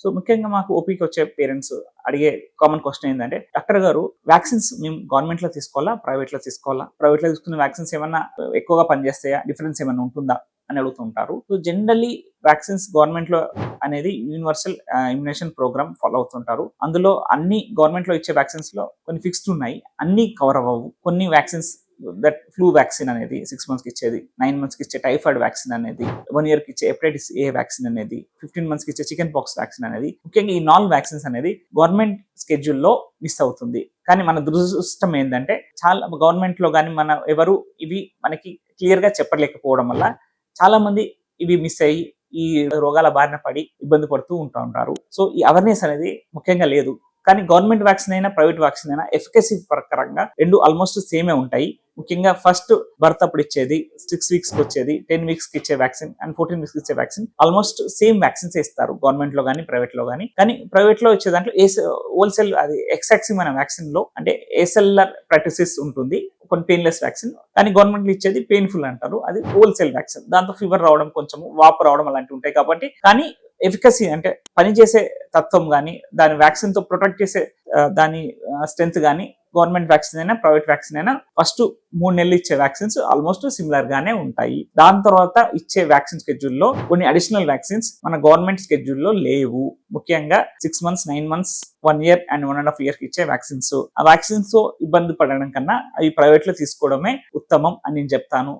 So ముఖ్యంగా మాకు ఓపీకి వచ్చే పేరెంట్స్ అడిగే కామన్ క్వశ్చన్ ఏంటంటే, డాక్టర్ గారు వ్యాక్సిన్స్ మేము గవర్నమెంట్ లో తీసుకోవాలా, ప్రైవేట్ లో తీసుకోవాలా, ప్రైవేట్ లో తీసుకున్న వ్యాక్సిన్స్ ఏమన్నా ఎక్కువగా పనిచేస్తాయా, డిఫరెన్స్ ఏమన్నా ఉంటుందా అని అడుగుతుంటారు. సో జనరల్లీ వ్యాక్సిన్స్ గవర్నమెంట్ లో అనేది యూనివర్సల్ ఇమ్యునేషన్ ప్రోగ్రామ్ ఫాలో అవుతుంటారు. అందులో అన్ని గవర్నమెంట్ లో ఇచ్చే వ్యాక్సిన్స్ లో కొన్ని ఫిక్స్డ్ ఉన్నాయి, అన్ని కవర్ అవ్వవు. కొన్ని వ్యాక్సిన్స్ దట్ ఫ్లూ వ్యాక్సిన్ అనేది 6 months కి ఇచ్చేది, 9 months కి ఇచ్చే టైఫాయిడ్ వ్యాక్సిన్ అనేది, 1 year కి ఇచ్చే హెపటైటిస్ ఏ వ్యాక్సిన్ అనేది, 15 months కి ఇచ్చే చికెన్ పాక్స్ వ్యాక్సిన్ అనేది, ముఖ్యంగా ఈ 4 వ్యాక్సిన్స్ అనేది గవర్నమెంట్ స్కెడ్యూల్లో మిస్ అవుతుంది. కానీ మన దురదృష్టం ఏంటంటే చాలా గవర్నమెంట్ లో కానీ మన ఎవరు ఇవి మనకి క్లియర్ గా చెప్పలేకపోవడం వల్ల చాలా మంది ఇవి మిస్ అయ్యి ఈ రోగాల బారిన పడి ఇబ్బంది పడుతూ ఉంటారు. సో ఈ అవేర్నెస్ అనేది ముఖ్యంగా లేదు. కానీ గవర్నమెంట్ వ్యాక్సిన్ అయినా ప్రైవేట్ వ్యాక్సిన్ అయినా ఎఫికసీ ప్రకారంగా రెండు ఆల్మోస్ట్ సేమే ఉంటాయి. ముఖ్యంగా ఫస్ట్ బర్త్ అప్పుడు ఇచ్చేది, 6 weeks కి వచ్చేది, 10 weeks కి ఇచ్చే వ్యాక్సిన్ అండ్ 14 weeks కి ఇచ్చే వ్యాక్సిన్ ఆల్మోస్ట్ సేమ్ వ్యాక్సిన్స్ ఇస్తారు గవర్నమెంట్ లో కానీ ప్రైవేట్ లో కానీ. కానీ ప్రైవేట్ లో ఇచ్చే దాంట్లో హోల్సేల్ అది ఎక్సాక్సిమ్ అనే వ్యాక్సిన్ లో అంటే ఏసెల్లర్ ప్రాక్టీసెస్ ఉంటుంది, కొన్ని పెయిన్లెస్ వ్యాక్సిన్. కానీ గవర్నమెంట్ లో ఇచ్చేది పెయిన్ఫుల్ అంటారు, అది హోల్సేల్ వ్యాక్సిన్. దాంతో ఫీవర్ రావడం, కొంచెం వాపు రావడం అలాంటివి ఉంటాయి. కాబట్టి కానీ ఎఫికసీ అంటే పనిచేసే తత్వం కానీ దాని వ్యాక్సిన్ తో ప్రొటెక్ట్ చేసే దాని స్ట్రెంత్ కానీ గవర్నమెంట్ వ్యాక్సిన్ అయినా ప్రైవేట్ వ్యాక్సిన్ అయినా ఫస్ట్ 3 నెలలు ఇచ్చే వ్యాక్సిన్స్ ఆల్మోస్ట్ సిమిలర్ గానే ఉంటాయి. దాని తర్వాత ఇచ్చే వ్యాక్సిన్ స్కెడ్యూల్లో కొన్ని అడిషనల్ వ్యాక్సిన్స్ మన గవర్నమెంట్ స్కెడ్యూల్లో లేవు. ముఖ్యంగా 6 months, 9 months, 1 year and 1.5 years కి ఇచ్చే వ్యాక్సిన్స్. ఆ వ్యాక్సిన్స్ తో ఇబ్బంది పడడం కన్నా అవి ప్రైవేట్ లో తీసుకోవడమే ఉత్తమం అని నేను చెప్తాను.